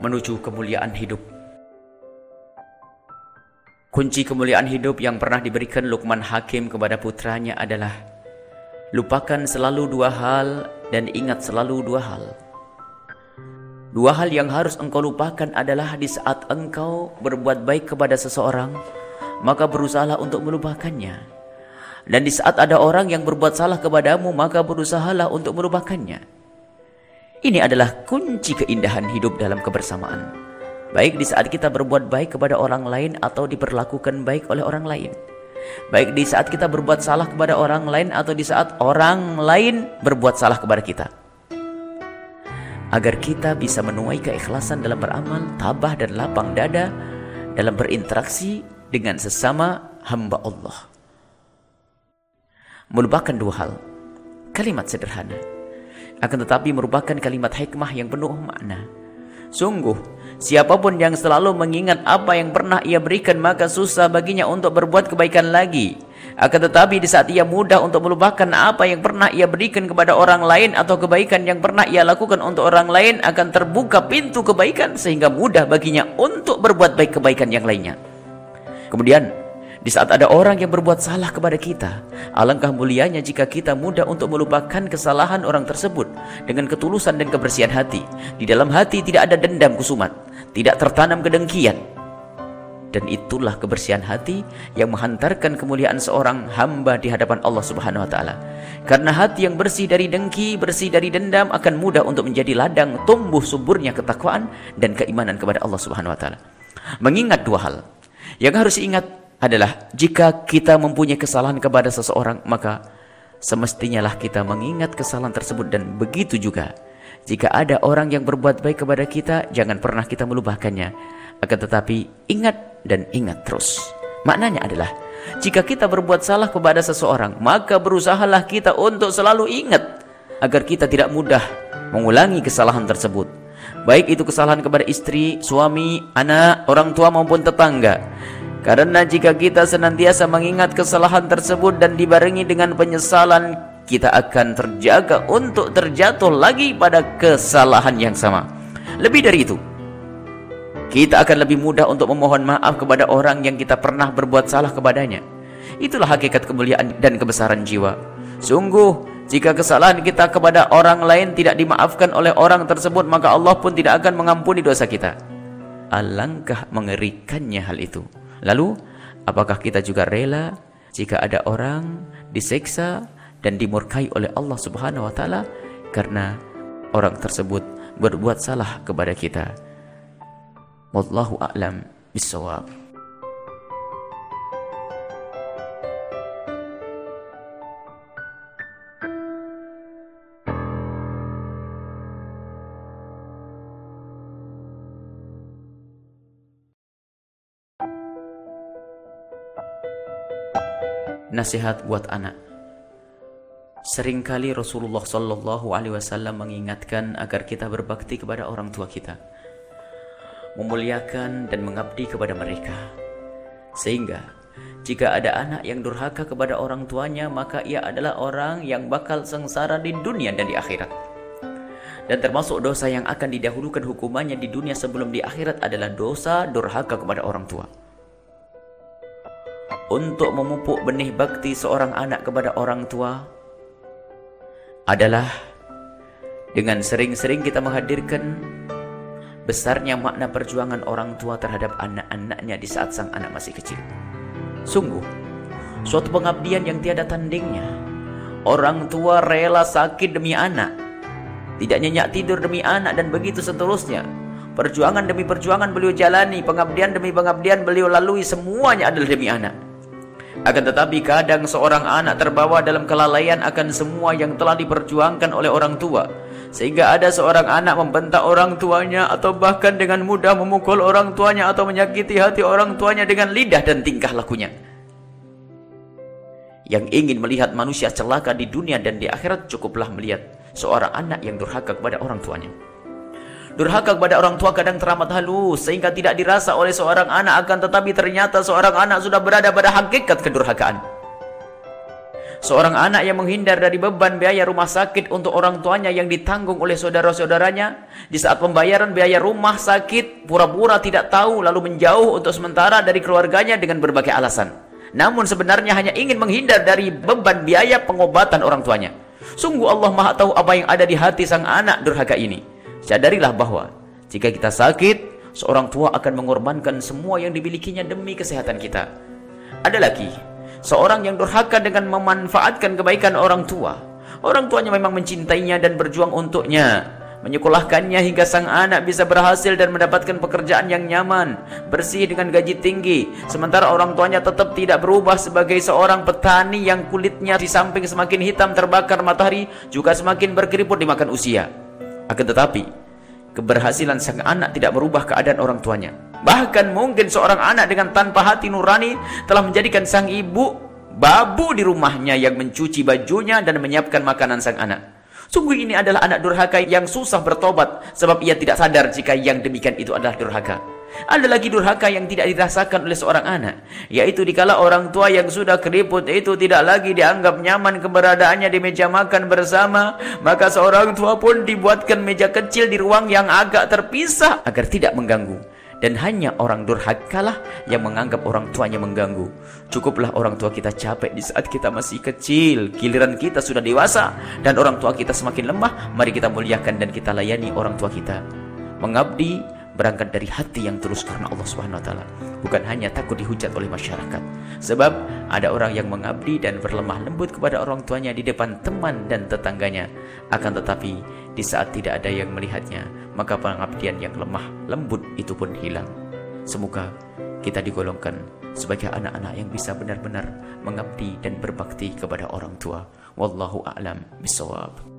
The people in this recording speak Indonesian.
menuju kemuliaan hidup. Kunci kemuliaan hidup yang pernah diberikan Luqman Hakim kepada putranya adalah lupakan selalu dua hal dan ingat selalu dua hal. Dua hal yang harus engkau lupakan adalah di saat engkau berbuat baik kepada seseorang, maka berusahalah untuk melupakannya. Dan di saat ada orang yang berbuat salah kepadamu, maka berusahalah untuk melupakannya. Ini adalah kunci keindahan hidup dalam kebersamaan. Baik di saat kita berbuat baik kepada orang lain atau diperlakukan baik oleh orang lain. Baik di saat kita berbuat salah kepada orang lain atau di saat orang lain berbuat salah kepada kita. Agar kita bisa menuai keikhlasan dalam beramal, tabah dan lapang dada dalam berinteraksi dengan sesama hamba Allah. Melupakan dua hal, kalimat sederhana, akan tetapi merupakan kalimat hikmah yang penuh makna. Sungguh, siapapun yang selalu mengingat apa yang pernah ia berikan, maka susah baginya untuk berbuat kebaikan lagi. Akan tetapi di saat ia mudah untuk melupakan apa yang pernah ia berikan kepada orang lain atau kebaikan yang pernah ia lakukan untuk orang lain, akan terbuka pintu kebaikan sehingga mudah baginya untuk berbuat baik kebaikan yang lainnya. Kemudian, di saat ada orang yang berbuat salah kepada kita, alangkah mulianya jika kita mudah untuk melupakan kesalahan orang tersebut dengan ketulusan dan kebersihan hati. Di dalam hati tidak ada dendam kusumat, tidak tertanam kedengkian. Dan itulah kebersihan hati yang menghantarkan kemuliaan seorang hamba di hadapan Allah Subhanahu wa taala. Karena hati yang bersih dari dengki, bersih dari dendam akan mudah untuk menjadi ladang tumbuh suburnya ketakwaan dan keimanan kepada Allah Subhanahu wa taala. Mengingat dua hal. Yang harus diingat adalah jika kita mempunyai kesalahan kepada seseorang, maka semestinya lah kita mengingat kesalahan tersebut. Dan begitu juga jika ada orang yang berbuat baik kepada kita, jangan pernah kita melupakannya, akan tetapi ingat dan ingat terus. Maknanya adalah jika kita berbuat salah kepada seseorang, maka berusahalah kita untuk selalu ingat agar kita tidak mudah mengulangi kesalahan tersebut. Baik itu kesalahan kepada istri, suami, anak, orang tua maupun tetangga. Karena jika kita senantiasa mengingat kesalahan tersebut dan dibarengi dengan penyesalan, kita akan terjaga untuk terjatuh lagi pada kesalahan yang sama. Lebih dari itu, kita akan lebih mudah untuk memohon maaf kepada orang yang kita pernah berbuat salah kepadanya. Itulah hakikat kemuliaan dan kebesaran jiwa. Sungguh, jika kesalahan kita kepada orang lain tidak dimaafkan oleh orang tersebut, maka Allah pun tidak akan mengampuni dosa kita. Alangkah mengerikannya hal itu. Lalu, apakah kita juga rela jika ada orang disiksa dan dimurkai oleh Allah Subhanahu wa taala karena orang tersebut berbuat salah kepada kita? Wallahu a'lam bissawab. Nasihat buat anak. Seringkali Rasulullah Sallallahu Alaihi Wasallam mengingatkan agar kita berbakti kepada orang tua kita, memuliakan dan mengabdi kepada mereka. Sehingga jika ada anak yang durhaka kepada orang tuanya, maka ia adalah orang yang bakal sengsara di dunia dan di akhirat. Dan termasuk dosa yang akan didahulukan hukumannya di dunia sebelum di akhirat adalah dosa durhaka kepada orang tua. Untuk memupuk benih bakti seorang anak kepada orang tua adalah dengan sering-sering kita menghadirkan besarnya makna perjuangan orang tua terhadap anak-anaknya di saat sang anak masih kecil. Sungguh, suatu pengabdian yang tiada tandingnya. Orang tua rela sakit demi anak, tidak nyenyak tidur demi anak, dan begitu seterusnya. Perjuangan demi perjuangan beliau jalani, pengabdian demi pengabdian beliau lalui, semuanya adalah demi anak. Akan tetapi kadang seorang anak terbawa dalam kelalaian akan semua yang telah diperjuangkan oleh orang tua, sehingga ada seorang anak membentak orang tuanya atau bahkan dengan mudah memukul orang tuanya atau menyakiti hati orang tuanya dengan lidah dan tingkah lakunya. Yang ingin melihat manusia celaka di dunia dan di akhirat, cukuplah melihat seorang anak yang durhaka kepada orang tuanya. Durhaka kepada orang tua kadang teramat halus sehingga tidak dirasa oleh seorang anak, akan tetapi ternyata seorang anak sudah berada pada hakikat kedurhakaan. Seorang anak yang menghindar dari beban biaya rumah sakit untuk orang tuanya yang ditanggung oleh saudara-saudaranya, di saat pembayaran biaya rumah sakit pura-pura tidak tahu lalu menjauh untuk sementara dari keluarganya dengan berbagai alasan. Namun sebenarnya hanya ingin menghindar dari beban biaya pengobatan orang tuanya. Sungguh Allah Maha tahu apa yang ada di hati sang anak durhaka ini. Sadarilah bahwa jika kita sakit, seorang tua akan mengorbankan semua yang dimilikinya demi kesehatan kita. Ada lagi seorang yang durhaka dengan memanfaatkan kebaikan orang tua. Orang tuanya memang mencintainya dan berjuang untuknya, menyekolahkannya hingga sang anak bisa berhasil dan mendapatkan pekerjaan yang nyaman, bersih dengan gaji tinggi. Sementara orang tuanya tetap tidak berubah sebagai seorang petani yang kulitnya di samping semakin hitam terbakar matahari, juga semakin berkeriput dimakan usia. Akan tetapi, keberhasilan sang anak tidak merubah keadaan orang tuanya. Bahkan mungkin seorang anak dengan tanpa hati nurani telah menjadikan sang ibu babu di rumahnya yang mencuci bajunya dan menyiapkan makanan sang anak. Sungguh ini adalah anak durhaka yang susah bertobat, sebab ia tidak sadar jika yang demikian itu adalah durhaka. Ada lagi durhaka yang tidak dirasakan oleh seorang anak, yaitu dikala orang tua yang sudah keriput itu tidak lagi dianggap nyaman keberadaannya di meja makan bersama, maka seorang tua pun dibuatkan meja kecil di ruang yang agak terpisah agar tidak mengganggu. Dan hanya orang durhakalah yang menganggap orang tuanya mengganggu. Cukuplah orang tua kita capek di saat kita masih kecil, giliran kita sudah dewasa dan orang tua kita semakin lemah, mari kita muliakan dan kita layani orang tua kita. Mengabdi berangkat dari hati yang tulus karena Allah Subhanahu wa taala, bukan hanya takut dihujat oleh masyarakat. Sebab ada orang yang mengabdi dan berlemah lembut kepada orang tuanya di depan teman dan tetangganya, akan tetapi di saat tidak ada yang melihatnya, maka pengabdian yang lemah lembut itu pun hilang. Semoga kita digolongkan sebagai anak-anak yang bisa benar-benar mengabdi dan berbakti kepada orang tua. Wallahu a'lam bishawab.